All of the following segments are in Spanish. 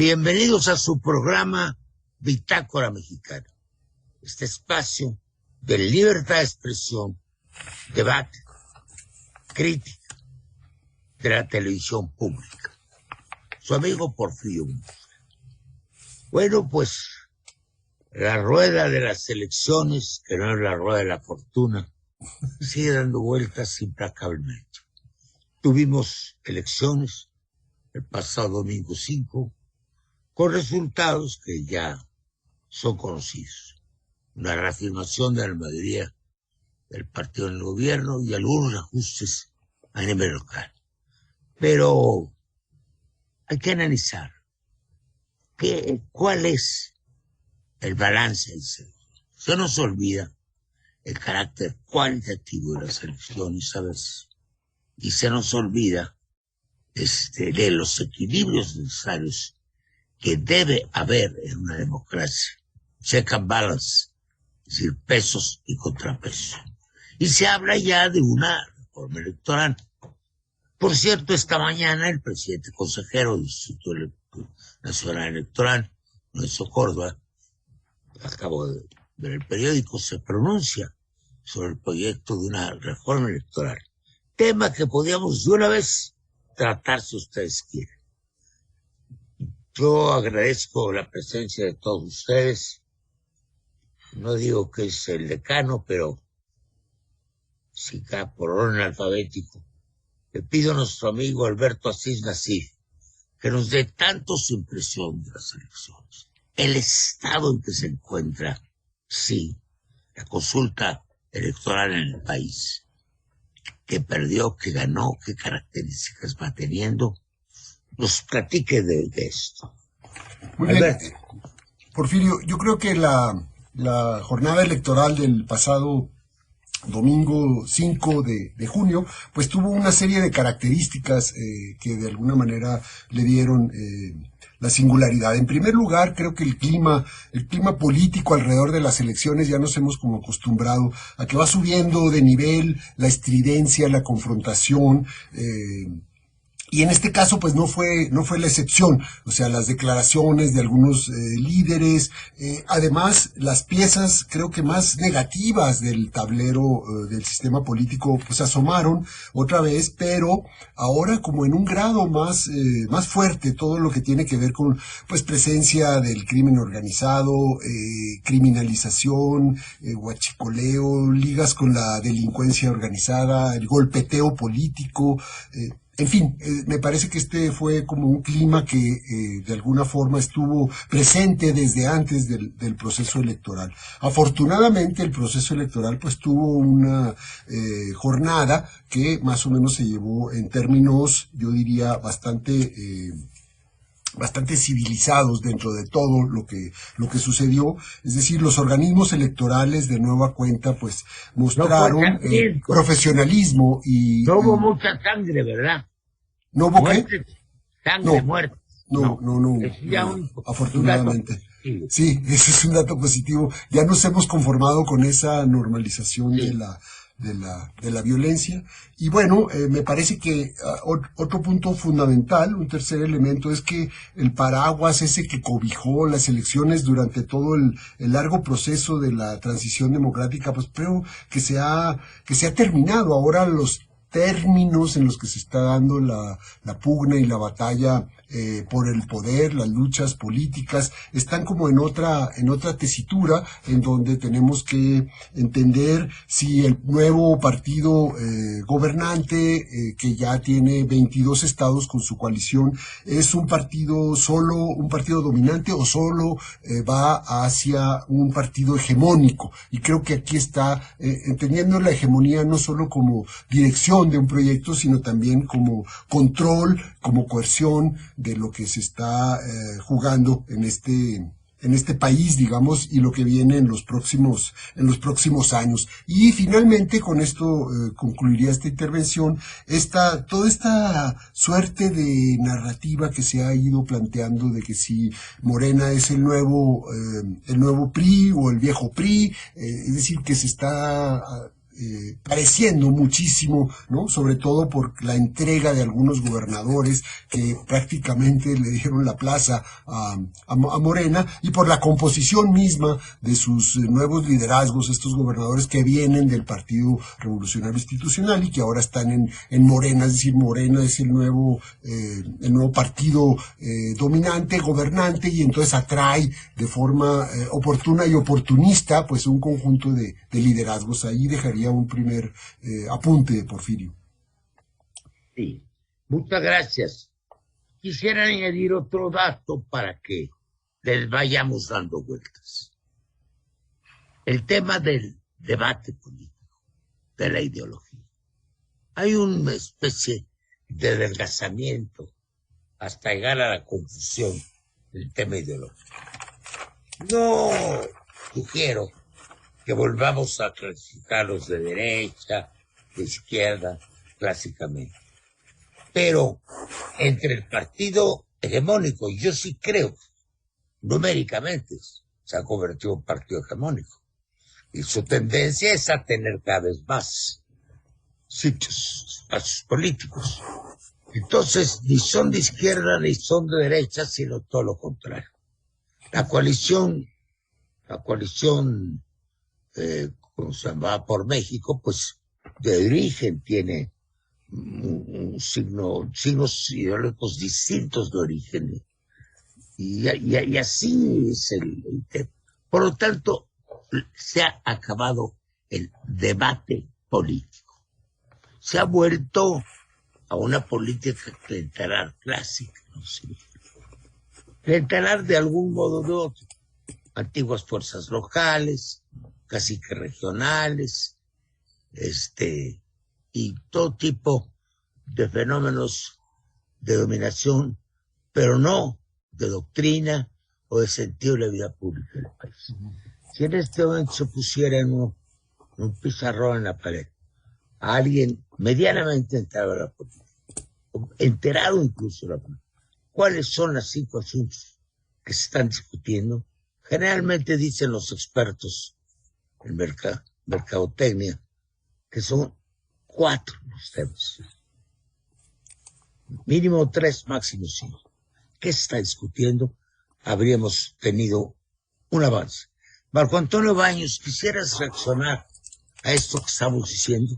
Bienvenidos a su programa Bitácora Mexicana, este espacio de libertad de expresión, debate, crítica de la televisión pública. Su amigo Porfirio Mujica. Bueno, pues la rueda de las elecciones, que no es la rueda de la fortuna, sigue dando vueltas implacablemente. Tuvimos elecciones el pasado domingo 5, con resultados que ya son conocidos. Una reafirmación de la mayoría del partido en el gobierno y algunos ajustes a nivel local. Pero hay que analizar cuál es el balance del ser. Se nos olvida el carácter cualitativo de las elecciones a veces, y se nos olvida de los equilibrios necesarios que debe haber en una democracia. Check and balance, es decir, pesos y contrapesos. Y se habla ya de una reforma electoral. Por cierto, esta mañana el presidente consejero del Instituto Nacional Electoral, Lorenzo Córdoba, acabo de ver el periódico, se pronuncia sobre el proyecto de una reforma electoral. Tema que podíamos de una vez tratar si ustedes quieren. Yo agradezco la presencia de todos ustedes. No digo que es el decano, pero si cada por orden alfabético. Le pido a nuestro amigo Alberto Asís Nasif que nos dé tanto su impresión de las elecciones, el estado en que se encuentra, sí, la consulta electoral en el país, qué perdió, qué ganó, qué características va teniendo. Nos platique de esto. Muy bien. Porfirio, yo creo que la jornada electoral del pasado domingo 5 de junio, pues tuvo una serie de características que de alguna manera le dieron la singularidad. En primer lugar, creo que el clima político alrededor de las elecciones ya nos hemos como acostumbrado a que va subiendo de nivel la estridencia, la confrontación, y en este caso, pues no fue la excepción. O sea, las declaraciones de algunos líderes, además las piezas, creo que más negativas del tablero del sistema político, pues asomaron otra vez, pero ahora como en un grado más fuerte, todo lo que tiene que ver con, pues, presencia del crimen organizado, criminalización, huachicoleo, ligas con la delincuencia organizada, el golpeteo político, en fin, me parece que este fue como un clima que de alguna forma estuvo presente desde antes del proceso electoral. Afortunadamente el proceso electoral pues tuvo una jornada que más o menos se llevó en términos, yo diría, bastante civilizados dentro de todo lo que sucedió. Es decir, los organismos electorales de nueva cuenta pues mostraron profesionalismo y... No hubo mucha sangre, ¿verdad? ¿No hubo qué? Sangre, muerte. No, afortunadamente. Sí, ese es un dato positivo. Ya nos hemos conformado con esa normalización de la violencia. Y bueno, me parece que otro punto fundamental, un tercer elemento, es que el paraguas ese que cobijó las elecciones durante todo el largo proceso de la transición democrática, pues creo que se ha terminado. Ahora los términos en los que se está dando la pugna y la batalla por el poder, las luchas políticas, están como en otra tesitura, en donde tenemos que entender si el nuevo partido gobernante, que ya tiene 22 estados con su coalición, es un partido dominante o solo va hacia un partido hegemónico. Y creo que aquí está entendiendo la hegemonía no solo como dirección de un proyecto, sino también como control, como coerción de lo que se está jugando en este país, digamos, y lo que viene en los próximos años. Y finalmente, con esto concluiría esta intervención, toda esta suerte de narrativa que se ha ido planteando de que si Morena es el nuevo PRI o el viejo PRI, es decir, que se está pareciendo muchísimo, ¿no? Sobre todo por la entrega de algunos gobernadores que prácticamente le dieron la plaza a Morena, y por la composición misma de sus nuevos liderazgos, estos gobernadores que vienen del Partido Revolucionario Institucional y que ahora están en Morena, es decir, Morena es el nuevo partido dominante, gobernante, y entonces atrae de forma oportuna y oportunista pues un conjunto de liderazgos. Ahí dejaría un primer apunte, Porfirio. Sí, muchas gracias. Quisiera añadir otro dato para que les vayamos dando vueltas. El tema del debate político, de la ideología. Hay una especie de adelgazamiento hasta llegar a la confusión del tema ideológico. No sugiero que volvamos a clasificarlos de derecha, de izquierda, clásicamente. Pero entre el partido hegemónico, yo sí creo, numéricamente, se ha convertido en un partido hegemónico. Y su tendencia es a tener cada vez más sitios, espacios políticos. Entonces, ni son de izquierda ni son de derecha, sino todo lo contrario. La coalición, ¿cómo se llama? Por México, pues de origen tiene signos ideológicos distintos de origen. Y así es el tema. Por lo tanto, se ha acabado el debate político. Se ha vuelto a una política clientelar clásica, ¿no? Sí. Clientelar de algún modo o de otro. Antiguas fuerzas locales, caciques regionales, y todo tipo de fenómenos de dominación, pero no de doctrina o de sentido de la vida pública del país. Si en este momento se pusiera en un pizarrón en la pared a alguien medianamente enterado de la política, enterado incluso de la política, ¿cuáles son los 5 asuntos que se están discutiendo? Generalmente dicen los expertos en mercadotecnia que son 4 los temas. Mínimo 3, máximo 5. ¿Qué se está discutiendo? Habríamos tenido un avance. Marco Antonio Baños, ¿quisieras reaccionar a esto que estamos diciendo?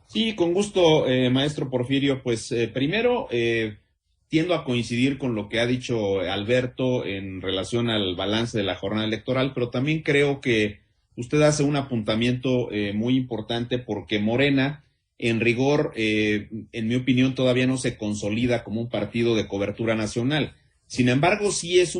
Sí, con gusto, maestro Porfirio. Pues primero, tiendo a coincidir con lo que ha dicho Alberto en relación al balance de la jornada electoral, pero también creo que usted hace un apuntamiento muy importante, porque Morena, en rigor, en mi opinión, todavía no se consolida como un partido de cobertura nacional. Sin embargo, sí es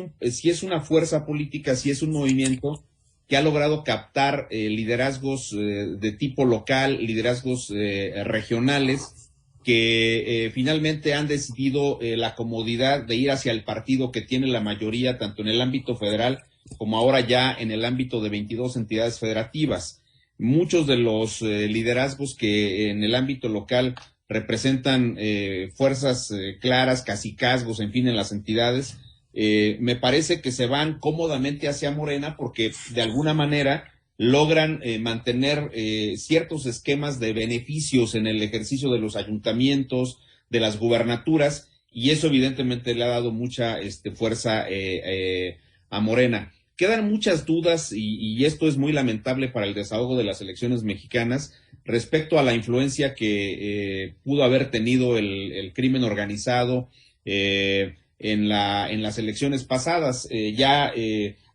una fuerza política, sí es un movimiento que ha logrado captar liderazgos de tipo local, liderazgos regionales, que finalmente han decidido la comodidad de ir hacia el partido que tiene la mayoría, tanto en el ámbito federal como ahora ya en el ámbito de 22 entidades federativas. Muchos de los liderazgos que en el ámbito local representan fuerzas claras, cacicazgos, en fin, en las entidades, me parece que se van cómodamente hacia Morena, porque de alguna manera logran mantener ciertos esquemas de beneficios en el ejercicio de los ayuntamientos, de las gubernaturas, y eso evidentemente le ha dado mucha fuerza a Morena. Quedan muchas dudas, y esto es muy lamentable para el desahogo de las elecciones mexicanas, respecto a la influencia que pudo haber tenido el crimen organizado en las elecciones pasadas. Ya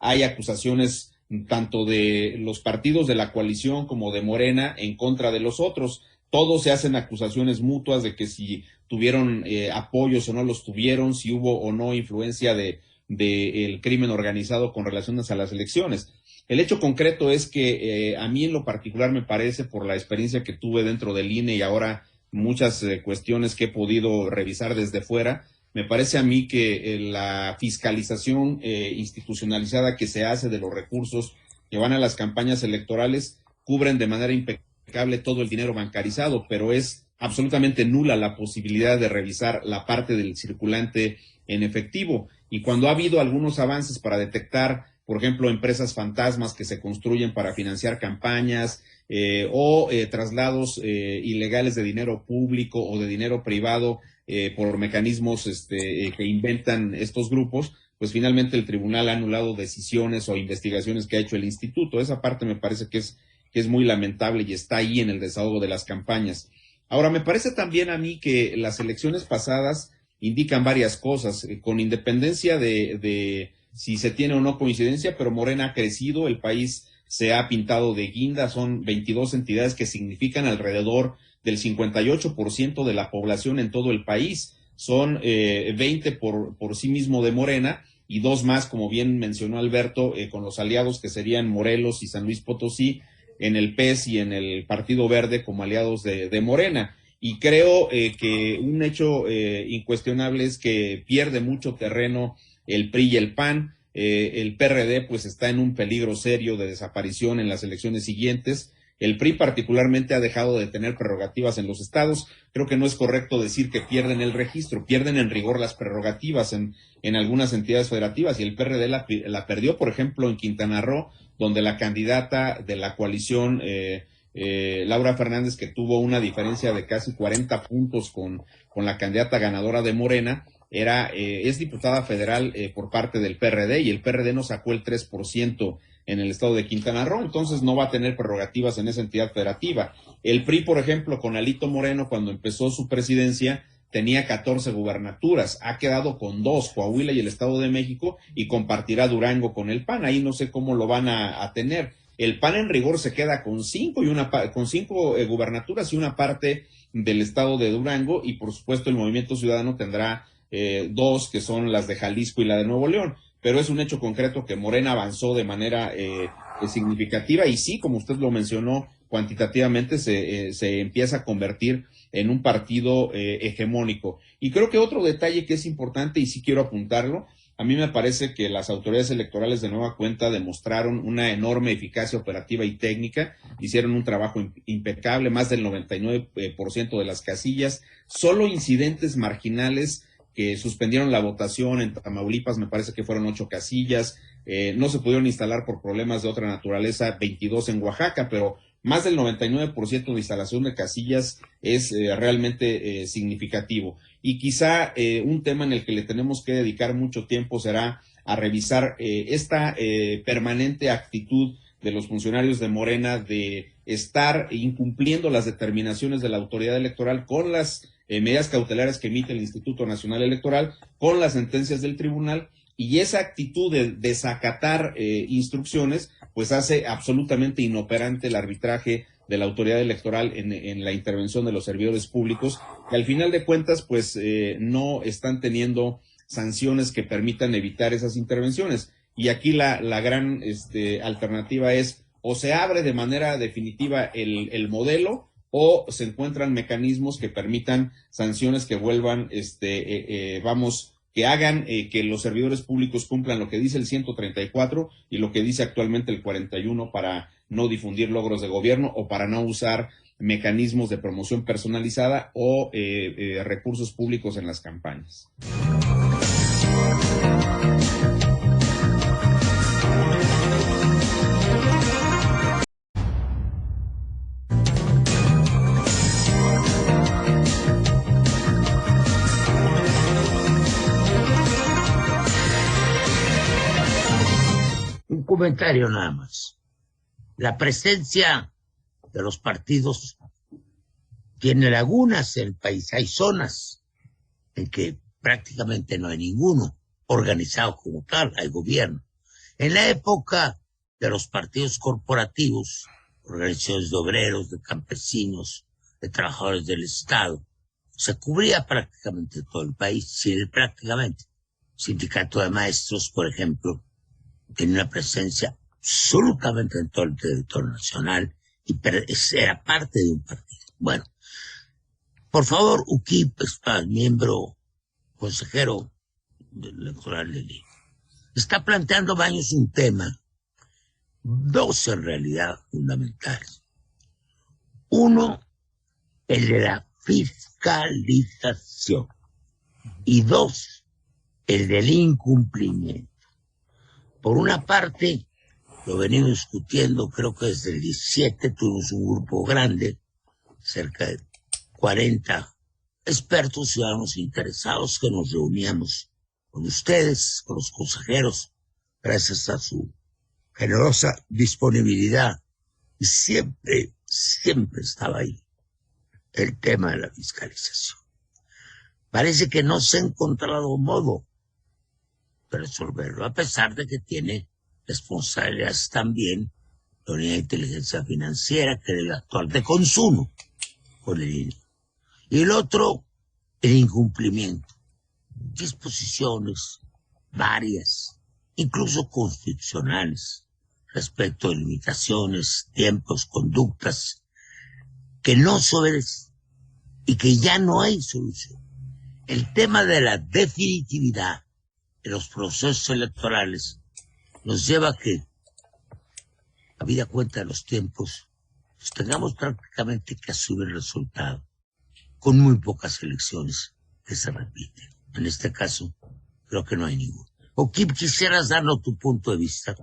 hay acusaciones tanto de los partidos de la coalición como de Morena en contra de los otros. Todos se hacen acusaciones mutuas de que si tuvieron apoyos o no los tuvieron, si hubo o no influencia del crimen organizado con relaciones a las elecciones. El hecho concreto es que a mí en lo particular me parece, por la experiencia que tuve dentro del INE y ahora muchas cuestiones que he podido revisar desde fuera, me parece a mí que la fiscalización institucionalizada que se hace de los recursos que van a las campañas electorales cubren de manera impecable todo el dinero bancarizado, pero es absolutamente nula la posibilidad de revisar la parte del circulante en efectivo. Y cuando ha habido algunos avances para detectar por ejemplo, empresas fantasmas que se construyen para financiar campañas, o traslados ilegales de dinero público o de dinero privado por mecanismos que inventan estos grupos, pues finalmente el tribunal ha anulado decisiones o investigaciones que ha hecho el instituto. Esa parte me parece que es muy lamentable y está ahí en el desahogo de las campañas. Ahora, me parece también a mí que las elecciones pasadas indican varias cosas, con independencia de si se tiene o no coincidencia, pero Morena ha crecido, el país se ha pintado de guinda, son 22 entidades que significan alrededor del 58% de la población en todo el país, son 20 por sí mismo de Morena y 2 más, como bien mencionó Alberto, con los aliados que serían Morelos y San Luis Potosí, en el PES y en el Partido Verde como aliados de Morena. Y creo que un hecho incuestionable es que pierde mucho terreno el PRI y el PAN. El PRD pues está en un peligro serio de desaparición en las elecciones siguientes. El PRI particularmente ha dejado de tener prerrogativas en los estados. Creo que no es correcto decir que pierden el registro, pierden en rigor las prerrogativas en algunas entidades federativas, y el PRD la perdió, por ejemplo, en Quintana Roo, donde la candidata de la coalición, Laura Fernández, que tuvo una diferencia de casi 40 puntos con la candidata ganadora de Morena, es diputada federal por parte del PRD, y el PRD no sacó el 3% en el estado de Quintana Roo, entonces no va a tener prerrogativas en esa entidad federativa. El PRI, por ejemplo, con Alito Moreno, cuando empezó su presidencia, tenía 14 gubernaturas, ha quedado con 2, Coahuila y el Estado de México, y compartirá Durango con el PAN, ahí no sé cómo lo van a tener. El PAN en rigor se queda con 5 gubernaturas y una parte del estado de Durango, y por supuesto el Movimiento Ciudadano tendrá 2, que son las de Jalisco y la de Nuevo León, pero es un hecho concreto que Morena avanzó de manera significativa, y sí, como usted lo mencionó, cuantitativamente se empieza a convertir en un partido hegemónico. Y creo que otro detalle que es importante, y sí quiero apuntarlo, a mí me parece que las autoridades electorales de nueva cuenta demostraron una enorme eficacia operativa y técnica, hicieron un trabajo impecable, más del 99% de las casillas, solo incidentes marginales que suspendieron la votación en Tamaulipas, me parece que fueron 8 casillas, no se pudieron instalar por problemas de otra naturaleza 22 en Oaxaca, pero más del 99% de instalación de casillas es realmente significativo. Y quizá un tema en el que le tenemos que dedicar mucho tiempo será a revisar esta permanente actitud de los funcionarios de Morena de estar incumpliendo las determinaciones de la autoridad electoral con las medidas cautelares que emite el Instituto Nacional Electoral, con las sentencias del tribunal, y esa actitud de desacatar instrucciones pues hace absolutamente inoperante el arbitraje de la autoridad electoral en la intervención de los servidores públicos, que al final de cuentas pues no están teniendo sanciones que permitan evitar esas intervenciones. Y aquí la gran alternativa es: o se abre de manera definitiva el modelo, o se encuentran mecanismos que permitan sanciones que vuelvan, que hagan que los servidores públicos cumplan lo que dice el 134 y lo que dice actualmente el 41 para no difundir logros de gobierno o para no usar mecanismos de promoción personalizada o recursos públicos en las campañas. Un comentario nada más. La presencia de los partidos tiene lagunas en el país. Hay zonas en que prácticamente no hay ninguno organizado como tal, hay gobierno. En la época de los partidos corporativos, organizaciones de obreros, de campesinos, de trabajadores del Estado, se cubría prácticamente todo el país, sí, prácticamente. Sindicato de maestros, por ejemplo, tiene una presencia absolutamente en todo el territorio nacional y era parte de un partido. Bueno, por favor, UKIP, miembro consejero electoral del INE, está planteando varios un tema, 2 en realidad fundamentales. Uno, el de la fiscalización, y 2, el del incumplimiento. Por una parte, lo venimos discutiendo, creo que desde el 17 tuvimos un grupo grande, cerca de 40 expertos ciudadanos interesados que nos reuníamos con ustedes, con los consejeros, gracias a su generosa disponibilidad. Y siempre estaba ahí el tema de la fiscalización. Parece que no se ha encontrado modo de resolverlo, a pesar de que tiene responsabilidades también la Unidad de Inteligencia Financiera, que debe actuar de consumo con el INE. Y el otro, el incumplimiento. Disposiciones varias, incluso constitucionales, respecto de limitaciones, tiempos, conductas, que no se obedecen y que ya no hay solución. El tema de la definitividad de los procesos electorales nos lleva a que, habida cuenta de los tiempos, pues tengamos prácticamente que asumir el resultado, con muy pocas elecciones que se repiten. En este caso, creo que no hay ninguno. ¿O quisieras darnos tu punto de vista?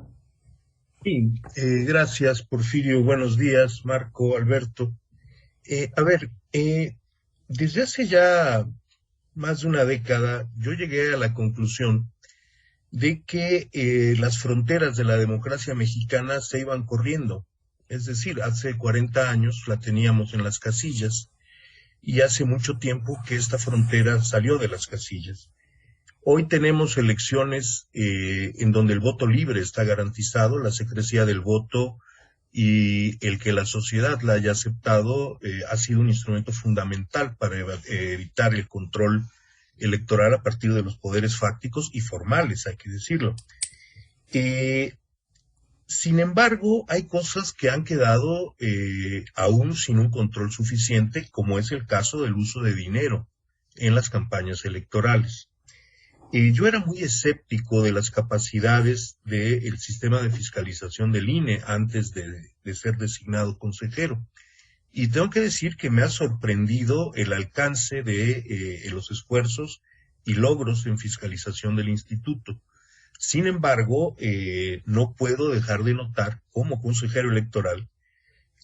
Sí, gracias, Porfirio. Buenos días, Marco, Alberto. Desde hace ya más de una década, yo llegué a la conclusión de que las fronteras de la democracia mexicana se iban corriendo. Es decir, hace 40 años la teníamos en las casillas y hace mucho tiempo que esta frontera salió de las casillas. Hoy tenemos elecciones en donde el voto libre está garantizado, la secrecía del voto y el que la sociedad la haya aceptado ha sido un instrumento fundamental para evitar el control electoral a partir de los poderes fácticos y formales, hay que decirlo. Sin embargo, hay cosas que han quedado aún sin un control suficiente, como es el caso del uso de dinero en las campañas electorales. Yo era muy escéptico de las capacidades del sistema de fiscalización del INE antes de ser designado consejero. Y tengo que decir que me ha sorprendido el alcance de los esfuerzos y logros en fiscalización del instituto. Sin embargo, no puedo dejar de notar, como consejero electoral,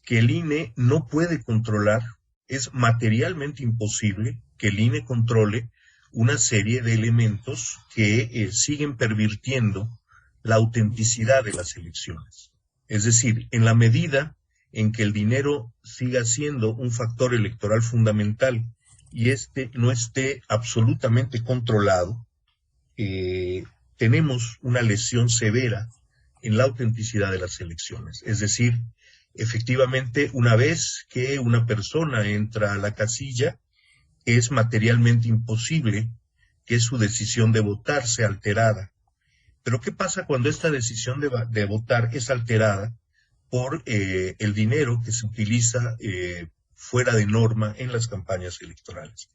que el INE no puede controlar, es materialmente imposible que el INE controle una serie de elementos que siguen pervirtiendo la autenticidad de las elecciones. Es decir, en la medida en que el dinero siga siendo un factor electoral fundamental y este no esté absolutamente controlado, tenemos una lesión severa en la autenticidad de las elecciones. Es decir, efectivamente, una vez que una persona entra a la casilla, es materialmente imposible que su decisión de votar sea alterada. Pero ¿qué pasa cuando esta decisión de votar es alterada por el dinero que se utiliza fuera de norma en las campañas electorales?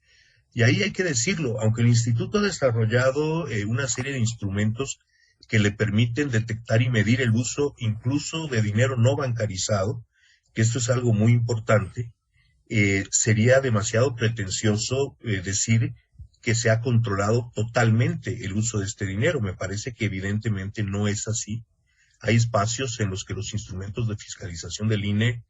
Y ahí hay que decirlo, aunque el instituto ha desarrollado una serie de instrumentos que le permiten detectar y medir el uso incluso de dinero no bancarizado, que esto es algo muy importante, sería demasiado pretencioso decir que se ha controlado totalmente el uso de este dinero. Me parece que evidentemente no es así. Hay espacios en los que los instrumentos de fiscalización del INE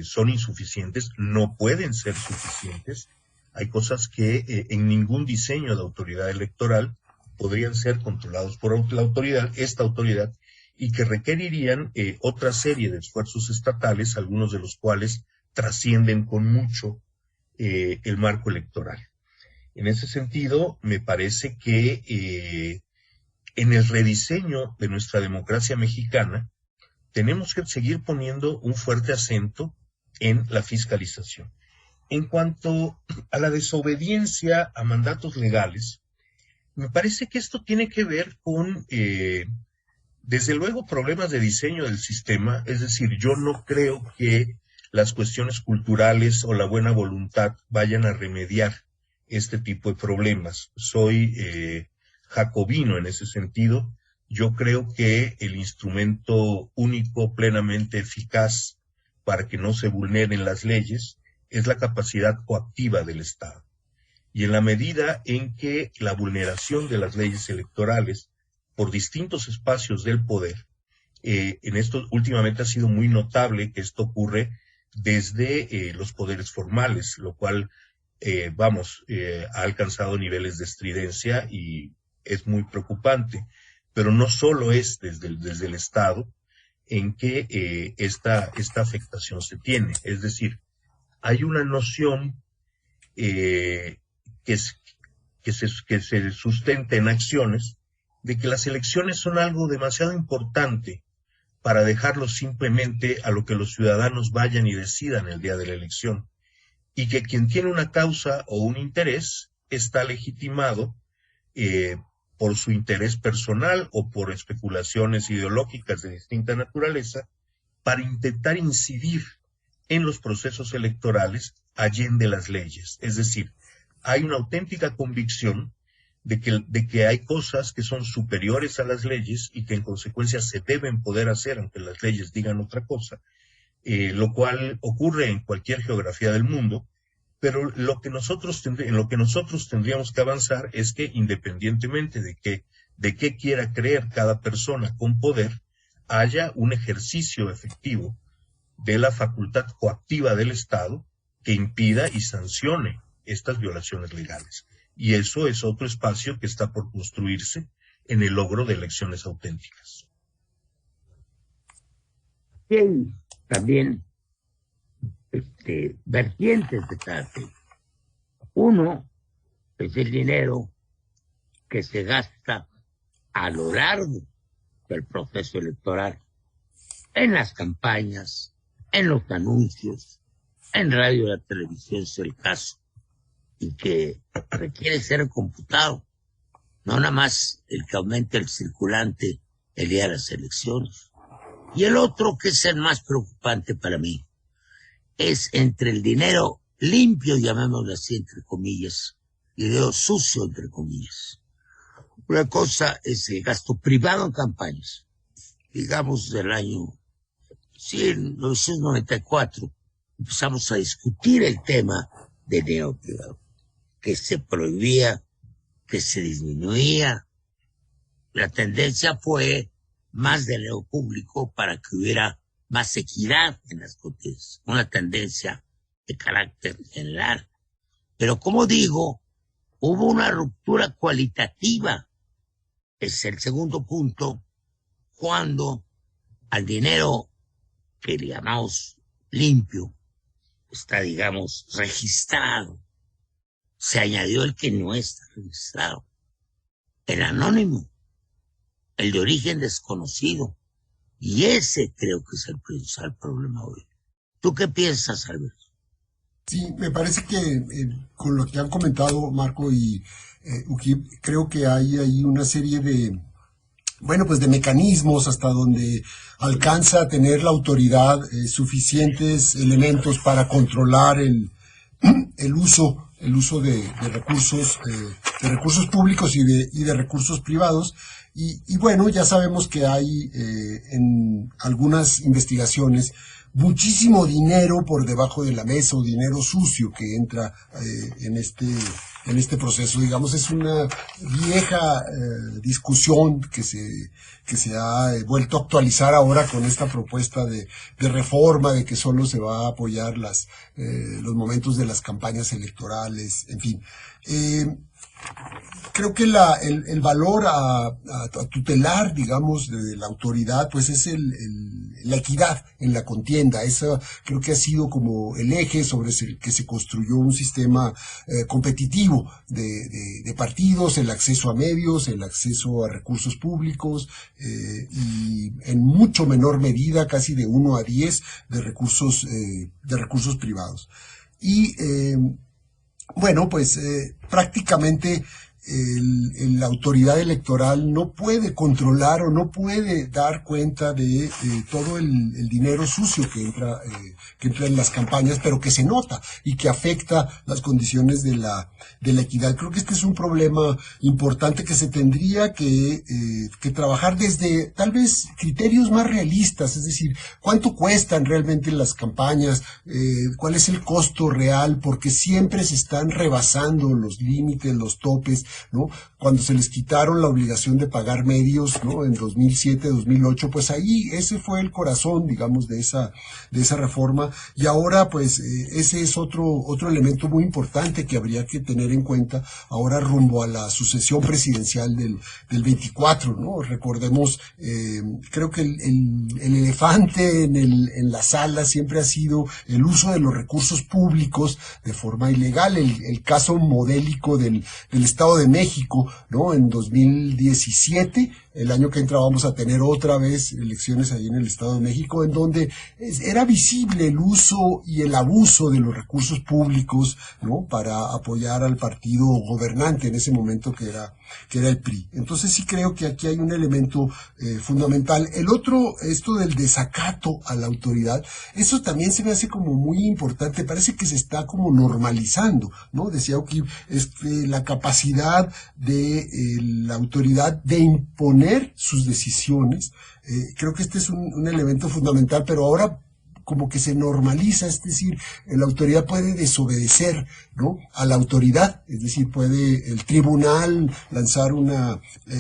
son insuficientes, no pueden ser suficientes. Hay cosas que en ningún diseño de autoridad electoral podrían ser controlados por esta autoridad, y que requerirían otra serie de esfuerzos estatales, algunos de los cuales trascienden con mucho el marco electoral. En ese sentido, me parece que en el rediseño de nuestra democracia mexicana tenemos que seguir poniendo un fuerte acento en la fiscalización. En cuanto a la desobediencia a mandatos legales, me parece que esto tiene que ver con, desde luego, problemas de diseño del sistema. Es decir, yo no creo que las cuestiones culturales o la buena voluntad vayan a remediar este tipo de problemas. Soy jacobino en ese sentido. Yo creo que el instrumento único plenamente eficaz para que no se vulneren las leyes es la capacidad coactiva del Estado. Y en la medida en que la vulneración de las leyes electorales por distintos espacios del poder. En esto últimamente ha sido muy notable que esto ocurre desde los poderes formales, lo cual, ha alcanzado niveles de estridencia y es muy preocupante. Pero no solo es desde el Estado en que esta afectación se tiene. Es decir, hay una noción que se sustenta en acciones de que las elecciones son algo demasiado importante para dejarlo simplemente a lo que los ciudadanos vayan y decidan el día de la elección, y que quien tiene una causa o un interés está legitimado por su interés personal o por especulaciones ideológicas de distinta naturaleza para intentar incidir en los procesos electorales allende las leyes. Es decir, hay una auténtica convicción de que hay cosas que son superiores a las leyes y que en consecuencia se deben poder hacer aunque las leyes digan otra cosa, lo cual ocurre en cualquier geografía del mundo, pero en lo que nosotros tendríamos que avanzar es que independientemente de qué quiera creer cada persona con poder, haya un ejercicio efectivo de la facultad coactiva del Estado que impida y sancione estas violaciones legales. Y eso es otro espacio que está por construirse en el logro de elecciones auténticas. Hay también vertientes de cada tema. Uno es el dinero que se gasta a lo largo del proceso electoral, en las campañas, en los anuncios, en radio y la televisión, es el caso, y que requiere ser computado, no nada más el que aumente el circulante el día de las elecciones. Y el otro, que es el más preocupante para mí, es entre el dinero limpio, llamémoslo así, entre comillas, y dinero sucio, entre comillas. Una cosa es el gasto privado en campañas, digamos del año 1994, empezamos a discutir el tema de dinero privado, que se prohibía, que se disminuía. La tendencia fue más dinero público para que hubiera más equidad en las contiendas, una tendencia de carácter general. Pero como digo, hubo una ruptura cualitativa, es el segundo punto, cuando al dinero que le llamamos limpio está, digamos, registrado, se añadió el que no está registrado, el anónimo, el de origen desconocido. Y ese creo que es el principal problema hoy. ¿Tú qué piensas, Alberto? Sí, me parece que con lo que han comentado Marco y Ujib, creo que hay ahí una serie de, de mecanismos hasta donde alcanza a tener la autoridad suficientes elementos para controlar el uso de recursos públicos y de recursos privados. Y bueno, ya sabemos que hay en algunas investigaciones muchísimo dinero por debajo de la mesa, o dinero sucio que entra en este proceso. Digamos, es una vieja discusión que se ha vuelto a actualizar ahora con esta propuesta de reforma, de que solo se va a apoyar los momentos de las campañas electorales, en fin. Creo que el valor a tutelar, digamos, de la autoridad, pues es la equidad en la contienda. Esa creo que ha sido como el eje sobre el que se construyó un sistema competitivo de partidos, el acceso a medios, el acceso a recursos públicos, y en mucho menor medida, casi de 1 a 10, de recursos privados. Y prácticamente la autoridad electoral no puede controlar o no puede dar cuenta de todo el dinero sucio que entra en las campañas, pero que se nota y que afecta las condiciones de la equidad. Creo que este es un problema importante que se tendría que trabajar desde tal vez criterios más realistas, es decir, cuánto cuestan realmente las campañas, cuál es el costo real, porque siempre se están rebasando los límites, los topes ¿no? Cuando se les quitaron la obligación de pagar medios, ¿no? En 2007, 2008, pues ahí ese fue el corazón, digamos, de esa reforma. Y ahora, pues, ese es otro elemento muy importante que habría que tener en cuenta ahora rumbo a la sucesión presidencial del 24, ¿no? Recordemos, creo que el elefante en la sala siempre ha sido el uso de los recursos públicos de forma ilegal. El caso modélico del Estado de México, ¿no? En 2017, el año que entra vamos a tener otra vez elecciones ahí en el Estado de México, en donde era visible el uso y el abuso de los recursos públicos, ¿no? Para apoyar al partido gobernante en ese momento que era el PRI. Entonces sí creo que aquí hay un elemento fundamental. El otro, esto del desacato a la autoridad, eso también se me hace como muy importante. Parece que se está como normalizando, ¿no? Decía O'Keefe, la capacidad de la autoridad de imponer sus decisiones. Creo que este es un elemento fundamental, pero ahora como que se normaliza, es decir, la autoridad puede desobedecer, ¿no? A la autoridad, es decir, puede el tribunal lanzar una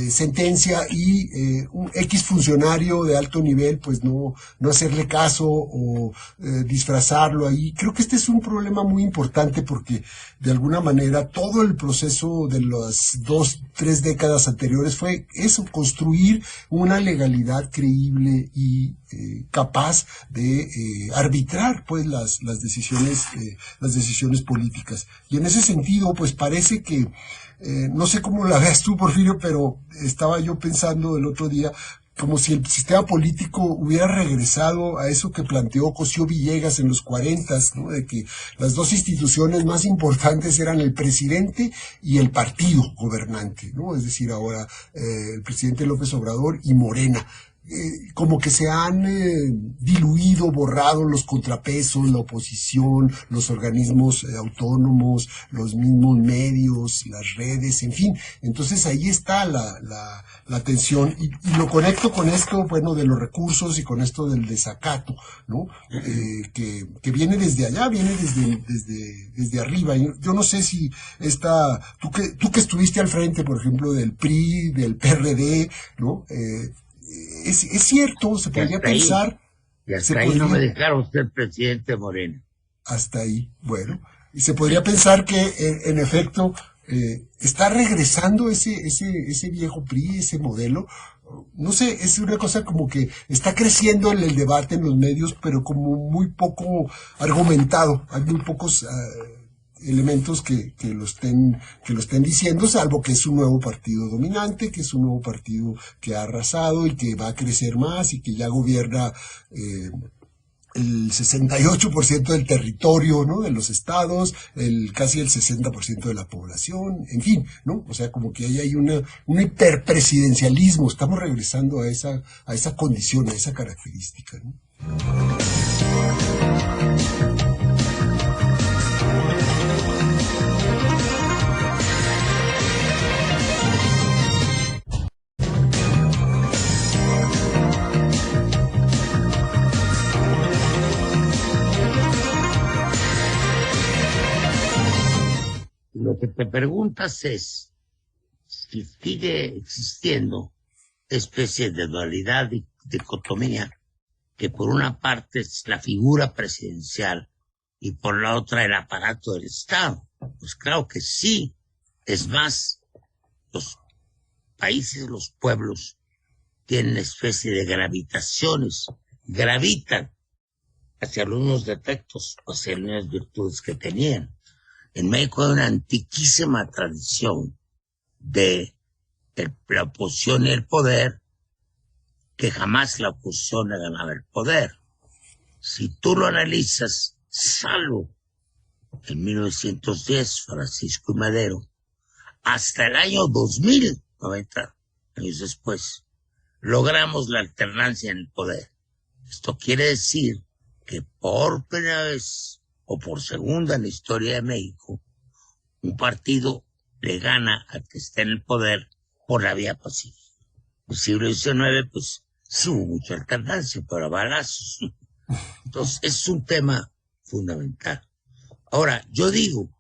sentencia y un X funcionario de alto nivel, pues no hacerle caso o disfrazarlo ahí. Creo que este es un problema muy importante porque de alguna manera todo el proceso de las 2-3 décadas anteriores fue eso, construir una legalidad creíble y capaz de arbitrar pues las decisiones políticas. Y en ese sentido, pues parece que no sé cómo la veas tú, Porfirio, pero estaba yo pensando el otro día como si el sistema político hubiera regresado a eso que planteó Cosío Villegas en los 40s, ¿no? De que las dos instituciones más importantes eran el presidente y el partido gobernante, ¿no? Es decir, ahora el presidente López Obrador y Morena. Como que se han diluido, borrado los contrapesos, la oposición, los organismos autónomos, los mismos medios, las redes, en fin. Entonces ahí está la tensión y lo conecto con esto, bueno, de los recursos y con esto del desacato, ¿no? Que viene desde allá, viene desde arriba. Yo no sé si tú que estuviste al frente, por ejemplo, del PRI, del PRD, ¿no? Es cierto, se podría pensar... Y hasta ahí no me dejaron ser presidente Morena. Hasta ahí, bueno. Y se podría pensar que, en efecto, está regresando ese viejo PRI, ese modelo. No sé, es una cosa como que está creciendo el debate en los medios, pero como muy poco argumentado. Hay muy pocos... elementos que lo estén diciendo, salvo que es un nuevo partido dominante, que es un nuevo partido que ha arrasado y que va a crecer más y que ya gobierna el 68% del territorio, ¿no? De los estados, casi el 60% de la población, en fin, ¿no? O sea, como que ahí hay un hiperpresidencialismo, estamos regresando a esa condición, a esa característica, ¿no? Lo que te preguntas es si sigue existiendo especie de dualidad y dicotomía, que por una parte es la figura presidencial y por la otra el aparato del Estado. Pues claro que sí. Es más, los países, los pueblos, tienen una especie de gravitaciones, gravitan hacia los mismos defectos, hacia las mismas virtudes que tenían. En México hay una antiquísima tradición de la oposición y el poder, que jamás la oposición ha ganado el poder. Si tú lo analizas, salvo en 1910, Francisco y Madero, hasta el año 2000, 90 años después, logramos la alternancia en el poder. Esto quiere decir que por primera vez o por segunda en la historia de México, un partido le gana al que está en el poder por la vía pacífica. En el siglo XIX, pues sí hubo mucha alternancia, pero a balazos. Entonces, es un tema fundamental. Ahora, yo digo,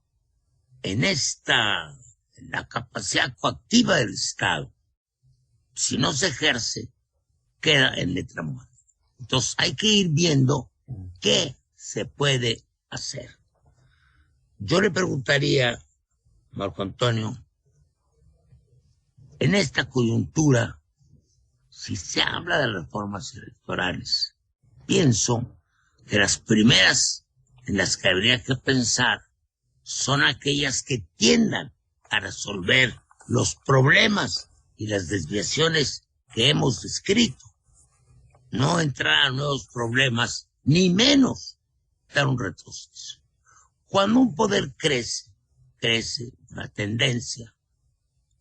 en esta la capacidad coactiva del Estado, si no se ejerce, queda en letra muerta. Entonces hay que ir viendo qué se puede hacer. Yo le preguntaría, Marco Antonio, en esta coyuntura, si se habla de reformas electorales, pienso que las primeras en las que habría que pensar son aquellas que tiendan a resolver los problemas y las desviaciones que hemos descrito. No entrar a nuevos problemas, ni menos dar un retroceso. Cuando un poder crece una tendencia,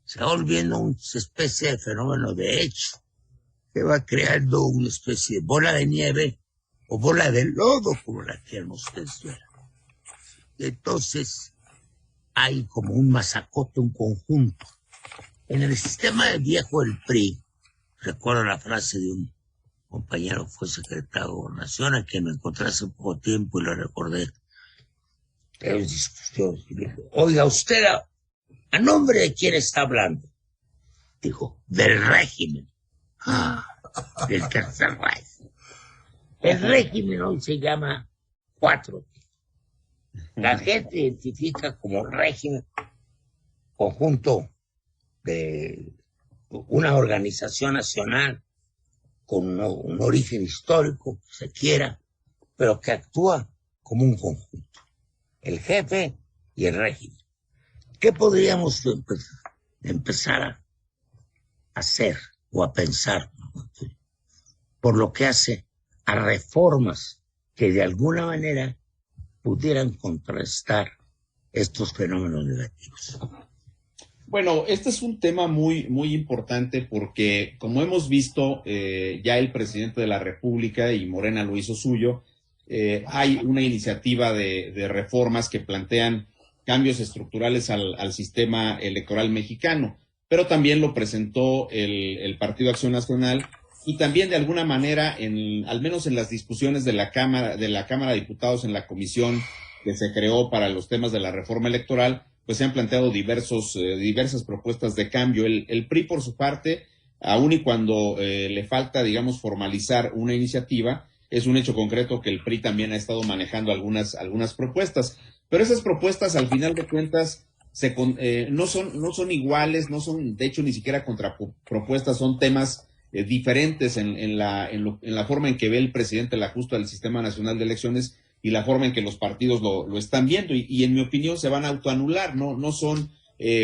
se va volviendo una especie de fenómeno de hecho, que va creando una especie de bola de nieve o bola de lodo, como la quieran ustedes ver. Entonces, hay como un masacote, un conjunto. En el sistema viejo del PRI, recuerdo la frase de un compañero que fue secretario de Gobernación, a quien me encontré hace poco tiempo y lo recordé. Oiga, usted, ¿a nombre de quién está hablando? Dijo, del régimen. Del Tercer Reich. El régimen hoy se llama 4T. La gente identifica como régimen conjunto de una organización nacional con un origen histórico, si se quiera, pero que actúa como un conjunto. El jefe y el régimen. ¿Qué podríamos empezar a hacer o a pensar por lo que hace a reformas que de alguna manera pudieran contrarrestar estos fenómenos negativos? Bueno, este es un tema muy, muy importante porque, como hemos visto, ya el presidente de la República y Morena lo hizo suyo, hay una iniciativa de reformas que plantean cambios estructurales al sistema electoral mexicano, pero también lo presentó el Partido Acción Nacional y también de alguna manera, al menos en las discusiones de la Cámara de Diputados en la comisión que se creó para los temas de la reforma electoral, pues se han planteado diversas propuestas de cambio. El PRI, por su parte, aun y cuando le falta, digamos, formalizar una iniciativa, es un hecho concreto que el PRI también ha estado manejando algunas propuestas. Pero esas propuestas, al final de cuentas, no son iguales, no son, de hecho, ni siquiera contrapropuestas, son temas diferentes en la forma en que ve el presidente el ajuste al Sistema Nacional de Elecciones y la forma en que los partidos lo están viendo, y en mi opinión se van a autoanular, no son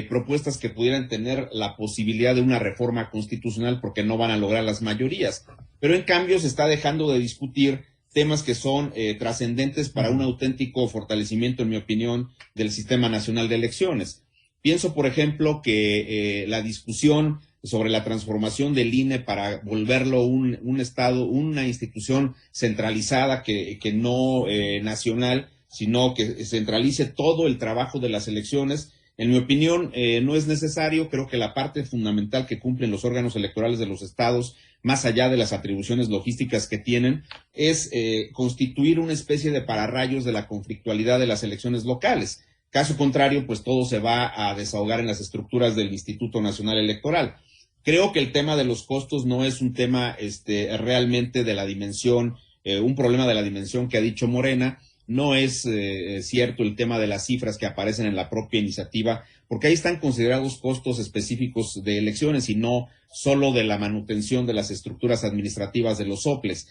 propuestas que pudieran tener la posibilidad de una reforma constitucional porque no van a lograr las mayorías, pero en cambio se está dejando de discutir temas que son trascendentes para un auténtico fortalecimiento, en mi opinión, del Sistema Nacional de Elecciones. Pienso, por ejemplo, que la discusión sobre la transformación del INE para volverlo un Estado, una institución centralizada que no nacional, sino que centralice todo el trabajo de las elecciones, en mi opinión, no es necesario. Creo que la parte fundamental que cumplen los órganos electorales de los estados, más allá de las atribuciones logísticas que tienen, es constituir una especie de pararrayos de la conflictualidad de las elecciones locales. Caso contrario, pues todo se va a desahogar en las estructuras del Instituto Nacional Electoral. Creo que el tema de los costos no es un tema realmente de la dimensión, un problema de la dimensión que ha dicho Morena. No es cierto el tema de las cifras que aparecen en la propia iniciativa, porque ahí están considerados costos específicos de elecciones y no solo de la manutención de las estructuras administrativas de los soples.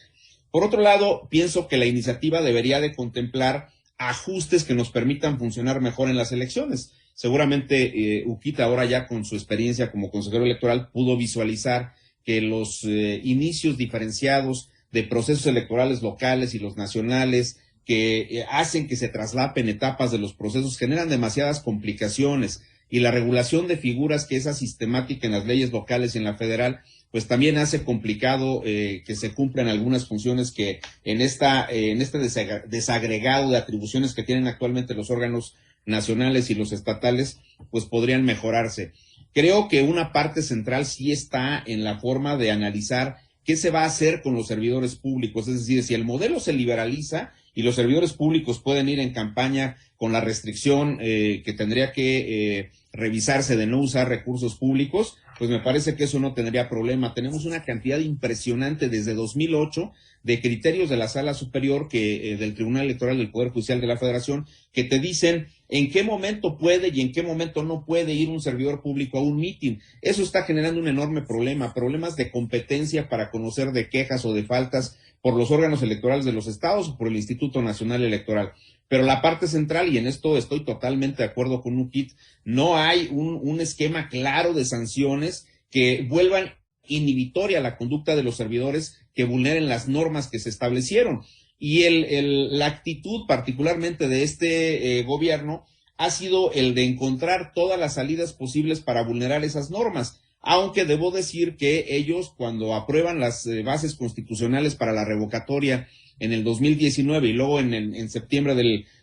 Por otro lado, pienso que la iniciativa debería de contemplar ajustes que nos permitan funcionar mejor en las elecciones. Seguramente Uquita, ahora ya con su experiencia como consejero electoral, pudo visualizar que los inicios diferenciados de procesos electorales locales y los nacionales que hacen que se traslapen etapas de los procesos generan demasiadas complicaciones, y la regulación de figuras que es asistemática en las leyes locales y en la federal, pues también hace complicado que se cumplan algunas funciones que en este desagregado de atribuciones que tienen actualmente los órganos nacionales y los estatales, pues podrían mejorarse. Creo que una parte central sí está en la forma de analizar qué se va a hacer con los servidores públicos. Es decir, si el modelo se liberaliza y los servidores públicos pueden ir en campaña con la restricción que tendría que revisarse de no usar recursos públicos, pues me parece que eso no tendría problema. Tenemos una cantidad impresionante desde 2008 de criterios de la Sala Superior del Tribunal Electoral del Poder Judicial de la Federación que te dicen en qué momento puede y en qué momento no puede ir un servidor público a un mitin. Eso está generando un enorme problema, problemas de competencia para conocer de quejas o de faltas por los órganos electorales de los estados o por el Instituto Nacional Electoral. Pero la parte central, y en esto estoy totalmente de acuerdo con Ukit, no hay un esquema claro de sanciones que vuelvan inhibitoria la conducta de los servidores que vulneren las normas que se establecieron. Y la actitud particularmente de este gobierno ha sido el de encontrar todas las salidas posibles para vulnerar esas normas, aunque debo decir que ellos cuando aprueban las bases constitucionales para la revocatoria en el 2019 y luego en septiembre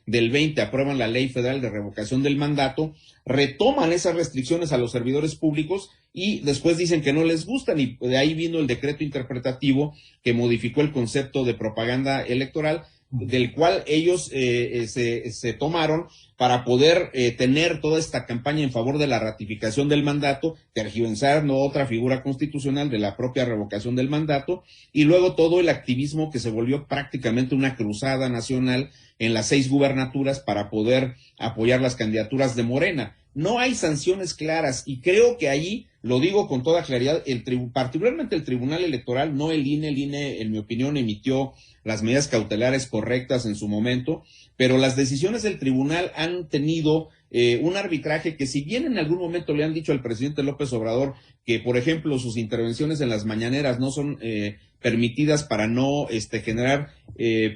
del 20 aprueban la Ley Federal de Revocación del Mandato, retoman esas restricciones a los servidores públicos y después dicen que no les gustan, y de ahí vino el decreto interpretativo que modificó el concepto de propaganda electoral, del cual ellos se tomaron para poder tener toda esta campaña en favor de la ratificación del mandato, tergiversar otra figura constitucional de la propia revocación del mandato, y luego todo el activismo que se volvió prácticamente una cruzada nacional en las 6 gubernaturas para poder apoyar las candidaturas de Morena. No hay sanciones claras y creo que ahí, lo digo con toda claridad, particularmente el Tribunal Electoral, no el INE, en mi opinión, emitió las medidas cautelares correctas en su momento, pero las decisiones del tribunal han tenido un arbitraje que, si bien en algún momento le han dicho al presidente López Obrador que, por ejemplo, sus intervenciones en las mañaneras no son permitidas para no generar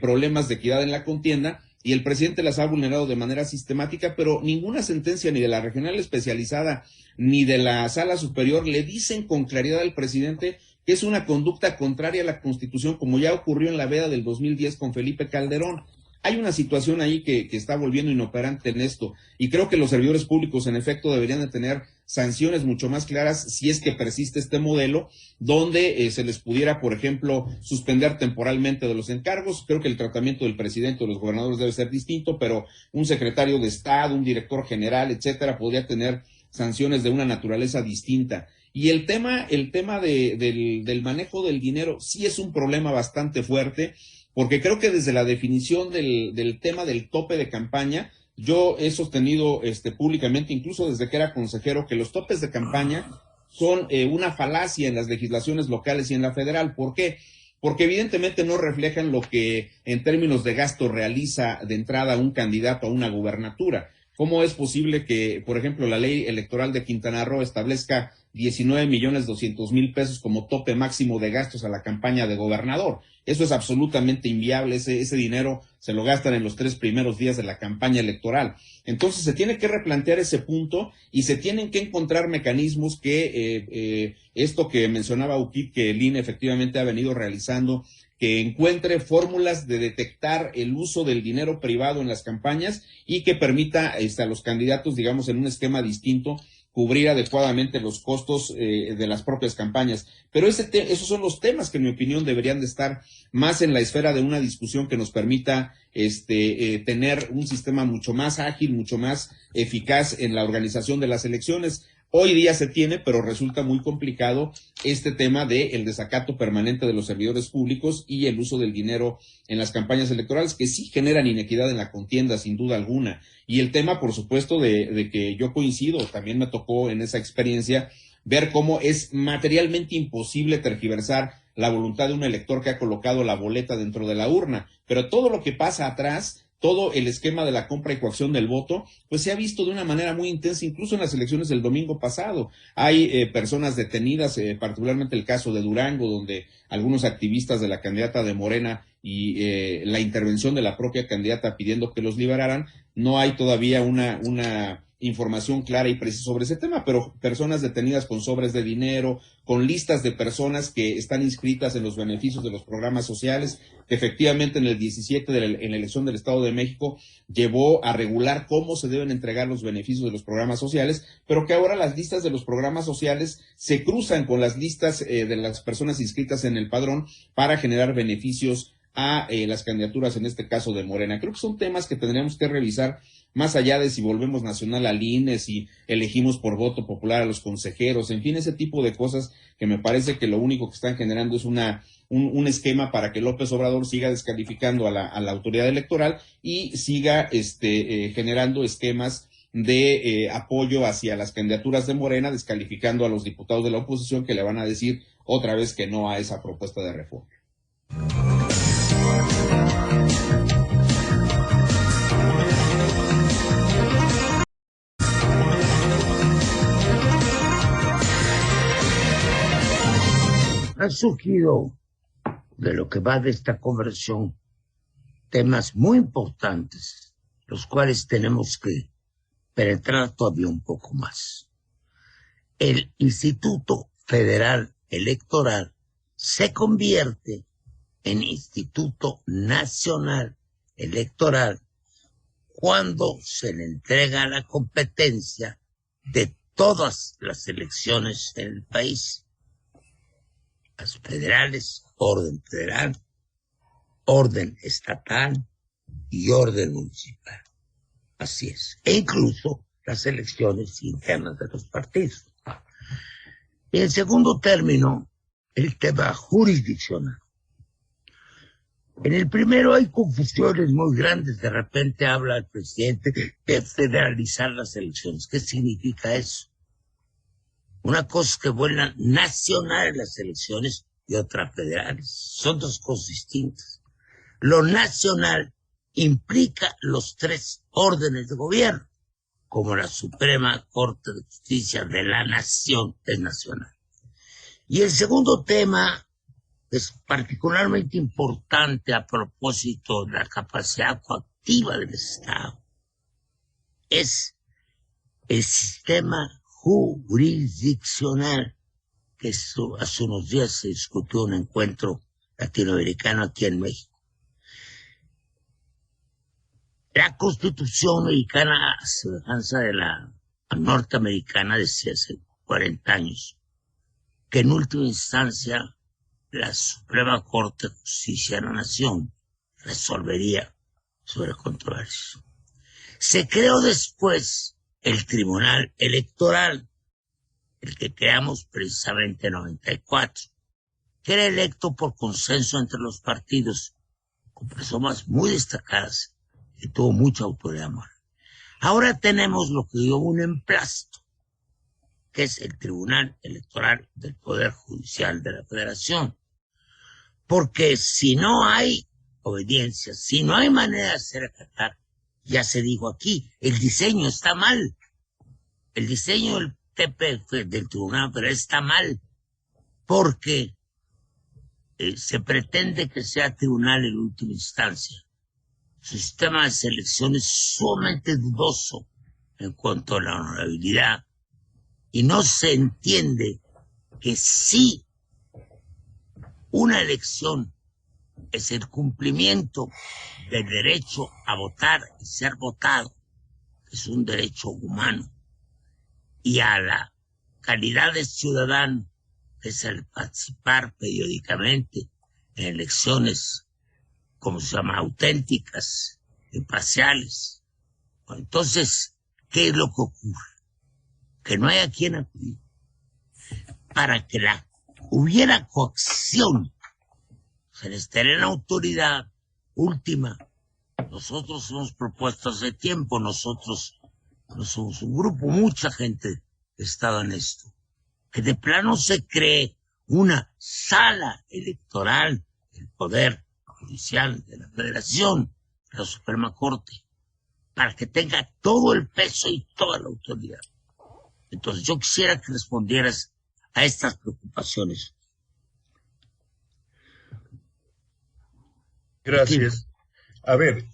problemas de equidad en la contienda, y el presidente las ha vulnerado de manera sistemática, pero ninguna sentencia ni de la regional especializada ni de la Sala Superior le dicen con claridad al presidente que es una conducta contraria a la Constitución, como ya ocurrió en la veda del 2010 con Felipe Calderón. Hay una situación ahí que está volviendo inoperante en esto, y creo que los servidores públicos en efecto deberían de tener sanciones mucho más claras si es que persiste este modelo, donde se les pudiera, por ejemplo, suspender temporalmente de los encargos. Creo que el tratamiento del presidente o de los gobernadores debe ser distinto, pero un secretario de Estado, un director general, etcétera, podría tener sanciones de una naturaleza distinta. Y el tema del manejo del dinero sí es un problema bastante fuerte, porque creo que desde la definición del tema del tope de campaña, yo he sostenido públicamente, incluso desde que era consejero, que los topes de campaña son una falacia en las legislaciones locales y en la federal. ¿Por qué? Porque evidentemente no reflejan lo que en términos de gasto realiza de entrada un candidato a una gubernatura. ¿Cómo es posible que, por ejemplo, la ley electoral de Quintana Roo establezca 19,200,000 pesos como tope máximo de gastos a la campaña de gobernador? Eso es absolutamente inviable. Ese dinero se lo gastan en los 3 primeros días de la campaña electoral. Entonces se tiene que replantear ese punto y se tienen que encontrar mecanismos que esto que mencionaba Ukit, que el INE efectivamente ha venido realizando, que encuentre fórmulas de detectar el uso del dinero privado en las campañas y que permita a los candidatos, digamos, en un esquema distinto, cubrir adecuadamente los costos de las propias campañas. Pero esos son los temas que, en mi opinión, deberían de estar más en la esfera de una discusión que nos permita tener un sistema mucho más ágil, mucho más eficaz en la organización de las elecciones. Hoy día se tiene, pero resulta muy complicado este tema del desacato permanente de los servidores públicos y el uso del dinero en las campañas electorales, que sí generan inequidad en la contienda, sin duda alguna. Y el tema, por supuesto, de que yo coincido, también me tocó en esa experiencia ver cómo es materialmente imposible tergiversar la voluntad de un elector que ha colocado la boleta dentro de la urna. Pero todo lo que pasa atrás, todo el esquema de la compra y coacción del voto, pues se ha visto de una manera muy intensa, incluso en las elecciones del domingo pasado. Hay personas detenidas, particularmente el caso de Durango, donde algunos activistas de la candidata de Morena y la intervención de la propia candidata pidiendo que los liberaran. No hay todavía una información clara y precisa sobre ese tema, pero personas detenidas con sobres de dinero, con listas de personas que están inscritas en los beneficios de los programas sociales, que efectivamente en el 17 en la elección del Estado de México llevó a regular cómo se deben entregar los beneficios de los programas sociales, pero que ahora las listas de los programas sociales se cruzan con las listas de las personas inscritas en el padrón para generar beneficios a las candidaturas, en este caso de Morena. Creo que son temas que tendríamos que revisar más allá de si volvemos nacional al INE, si elegimos por voto popular a los consejeros, en fin, ese tipo de cosas que me parece que lo único que están generando es un esquema para que López Obrador siga descalificando a la autoridad electoral y siga generando esquemas de apoyo hacia las candidaturas de Morena, descalificando a los diputados de la oposición que le van a decir otra vez que no a esa propuesta de reforma. Han surgido de lo que va de esta conversión temas muy importantes, los cuales tenemos que penetrar todavía un poco más. El Instituto Federal Electoral se convierte en Instituto Nacional Electoral cuando se le entrega la competencia de todas las elecciones en el país. Las federales, orden federal, orden estatal y orden municipal. Así es. E incluso las elecciones internas de los partidos. Y en segundo término, el tema jurisdiccional. En el primero hay confusiones muy grandes. De repente habla el presidente de federalizar las elecciones. ¿Qué significa eso? Una cosa es que vuelvan nacionales las elecciones y otra federales. Son dos cosas distintas. Lo nacional implica los tres órdenes de gobierno, como la Suprema Corte de Justicia de la Nación es nacional. Y el segundo tema es particularmente importante a propósito de la capacidad coactiva del Estado. Es el sistema jurisdiccional, que hace unos días se discutió en un encuentro latinoamericano aquí en México. La Constitución mexicana, a semejanza de la norteamericana, decía hace 40 años que en última instancia la Suprema Corte de Justicia de la Nación resolvería sobre controversias. Se creó después el Tribunal Electoral, el que creamos precisamente en 94, que era electo por consenso entre los partidos, con personas muy destacadas, que tuvo mucha autoridad moral. Ahora tenemos lo que dio un emplasto, que es el Tribunal Electoral del Poder Judicial de la Federación. Porque si no hay obediencia, si no hay manera de hacer acatar, ya se dijo aquí, el diseño está mal. El diseño del TPF, del Tribunal Federal, está mal, porque se pretende que sea tribunal en última instancia. Su sistema de selección es sumamente dudoso en cuanto a la honorabilidad, y no se entiende que si una elección es el cumplimiento del derecho a votar y ser votado, que es un derecho humano, y a la calidad de ciudadano, que es el participar periódicamente en elecciones, como se llama, auténticas, imparciales. Bueno, entonces, ¿qué es lo que ocurre? Que no hay a quien acudir. Para que hubiera coacción, se les tenía la autoridad última. Nosotros hemos propuesto hace tiempo, nosotros no somos un grupo, mucha gente ha estado en esto, que de plano se cree una sala electoral del Poder Judicial de la Federación, la Suprema Corte, para que tenga todo el peso y toda la autoridad. Entonces yo quisiera que respondieras a estas preocupaciones. Gracias. A ver,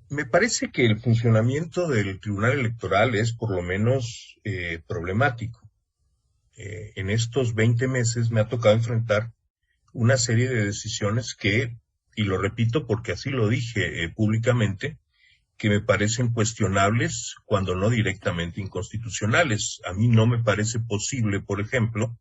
Me parece que el funcionamiento del Tribunal Electoral es por lo menos problemático. En estos 20 meses me ha tocado enfrentar una serie de decisiones que, y lo repito porque así lo dije públicamente, que me parecen cuestionables cuando no directamente inconstitucionales. A mí no me parece posible, por ejemplo,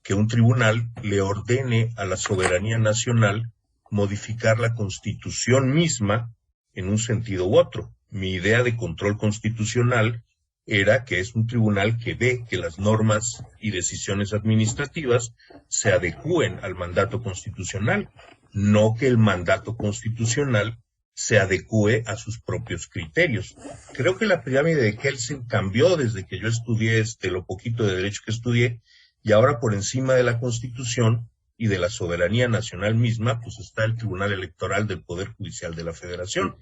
que un tribunal le ordene a la soberanía nacional modificar la Constitución misma en un sentido u otro. Mi idea de control constitucional era que es un tribunal que ve que las normas y decisiones administrativas se adecúen al mandato constitucional, no que el mandato constitucional se adecúe a sus propios criterios. Creo que la pirámide de Kelsen cambió desde que yo estudié lo poquito de derecho que estudié, y ahora por encima de la Constitución y de la soberanía nacional misma, pues está el Tribunal Electoral del Poder Judicial de la Federación,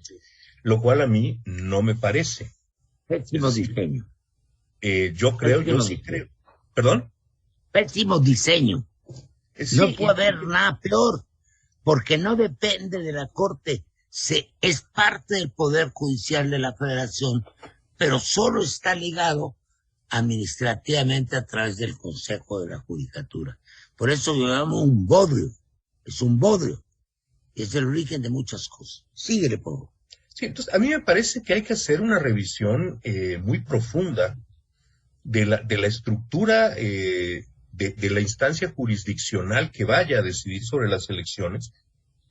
lo cual a mí no me parece. Pésimo diseño. Yo sí creo. ¿Perdón? Pésimo diseño. Sí, no puede haber nada peor, porque no depende de la Corte, es parte del Poder Judicial de la Federación, pero solo está ligado administrativamente a través del Consejo de la Judicatura. Por eso lo llamamos un bodrio. Es un bodrio. Y es el origen de muchas cosas. Síguele, por favor. Sí, entonces a mí me parece que hay que hacer una revisión muy profunda de la estructura de la instancia jurisdiccional que vaya a decidir sobre las elecciones,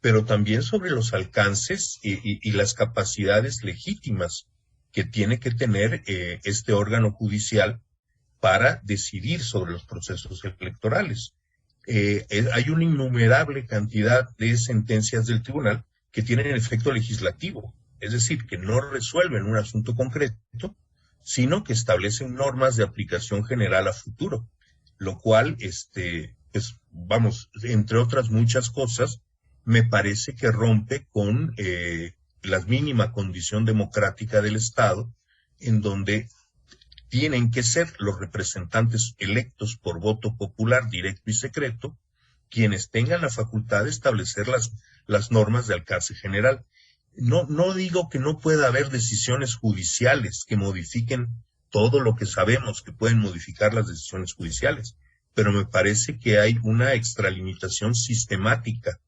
pero también sobre los alcances y las capacidades legítimas que tiene que tener este órgano judicial para decidir sobre los procesos electorales. Hay una innumerable cantidad de sentencias del tribunal que tienen efecto legislativo, es decir, que no resuelven un asunto concreto, sino que establecen normas de aplicación general a futuro, lo cual, pues, vamos, entre otras muchas cosas, me parece que rompe con la mínima condición democrática del Estado, en donde tienen que ser los representantes electos por voto popular directo y secreto quienes tengan la facultad de establecer las normas de alcance general. No digo que no pueda haber decisiones judiciales que modifiquen todo lo que sabemos que pueden modificar las decisiones judiciales, pero me parece que hay una extralimitación sistemática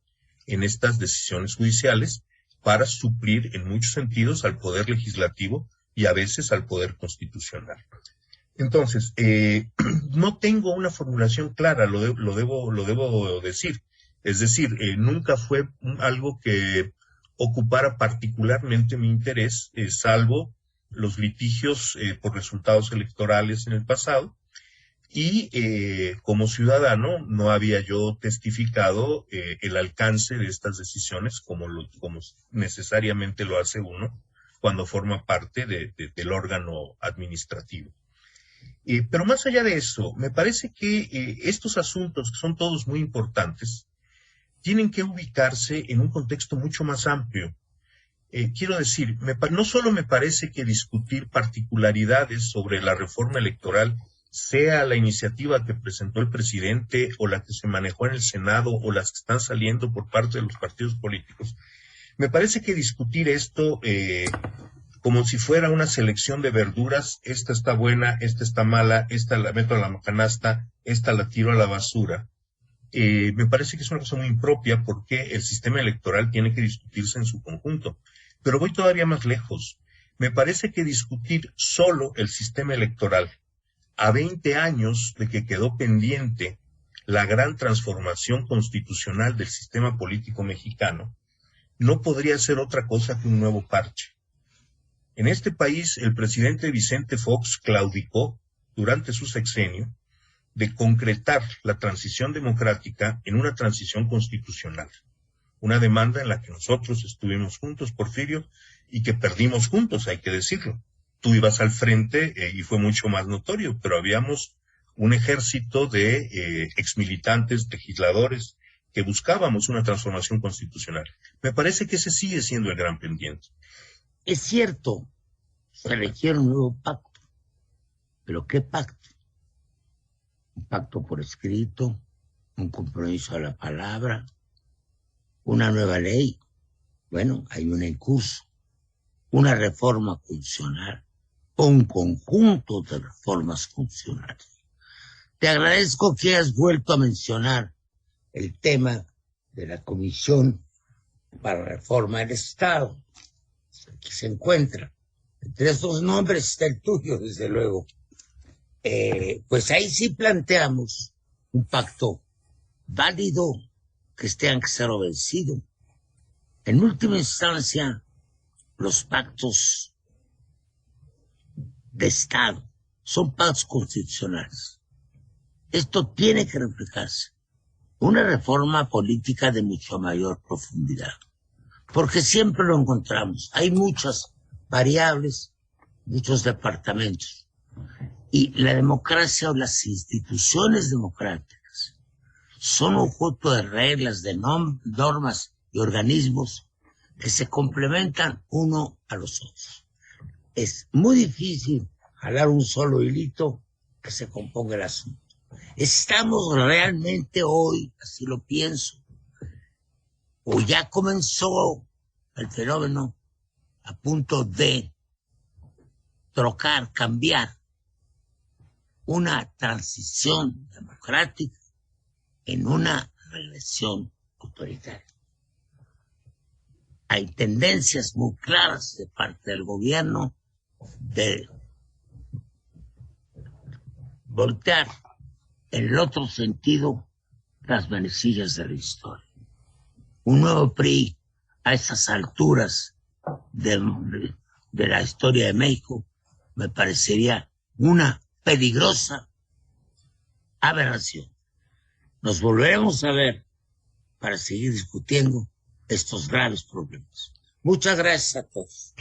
en estas decisiones judiciales para suplir en muchos sentidos al poder legislativo y a veces al poder constitucional. Entonces, no tengo una formulación clara, lo debo decir. Es decir, nunca fue algo que ocupara particularmente mi interés, salvo los litigios por resultados electorales en el pasado, y como ciudadano no había yo testificado el alcance de estas decisiones como necesariamente lo hace uno cuando forma parte del órgano administrativo. Pero más allá de eso, me parece que estos asuntos, que son todos muy importantes, tienen que ubicarse en un contexto mucho más amplio. Quiero decir, no solo me parece que discutir particularidades sobre la reforma electoral, sea la iniciativa que presentó el presidente o la que se manejó en el Senado o las que están saliendo por parte de los partidos políticos, me parece que discutir esto como si fuera una selección de verduras, esta está buena, esta está mala, esta la meto a la canasta, esta la tiro a la basura, me parece que es una cosa muy impropia porque el sistema electoral tiene que discutirse en su conjunto. Pero voy todavía más lejos. Me parece que discutir solo el sistema electoral, a 20 años de que quedó pendiente la gran transformación constitucional del sistema político mexicano, no podría ser otra cosa que un nuevo parche. En este país, el presidente Vicente Fox claudicó durante su sexenio de concretar la transición democrática en una transición constitucional. Una demanda en la que nosotros estuvimos juntos, Porfirio, y que perdimos juntos, hay que decirlo. Tú ibas al frente y fue mucho más notorio, pero habíamos un ejército de exmilitantes, legisladores, que buscábamos una transformación constitucional. Me parece que ese sigue siendo el gran pendiente. Es cierto, se requiere un nuevo pacto, pero ¿qué pacto? Un pacto por escrito, un compromiso a la palabra, una nueva ley. Bueno, hay una en curso. una reforma funcional o un conjunto de reformas funcionales. Te agradezco que hayas vuelto a mencionar el tema de la Comisión para la Reforma del Estado. Aquí se encuentra. Entre estos nombres está el tuyo, desde luego. Pues ahí sí planteamos un pacto válido que tenga que ser obedecido. En última instancia, los pactos de Estado son pactos constitucionales. Esto tiene que reflejarse. Una reforma política de mucho mayor profundidad, porque siempre lo encontramos. Hay muchas variables, muchos departamentos, y la democracia o las instituciones democráticas son objeto de reglas, de normas y organismos que se complementan uno a los otros. Es muy difícil jalar un solo hilito que se componga el asunto. Estamos realmente hoy, así lo pienso, o ya comenzó el fenómeno a punto de trocar, cambiar una transición democrática en una regresión autoritaria. Hay tendencias muy claras de parte del gobierno de voltear en el otro sentido las manecillas de la historia. Un nuevo PRI a esas alturas de la historia de México me parecería una peligrosa aberración. Nos volveremos a ver para seguir discutiendo estos graves problemas. Muchas gracias a todos.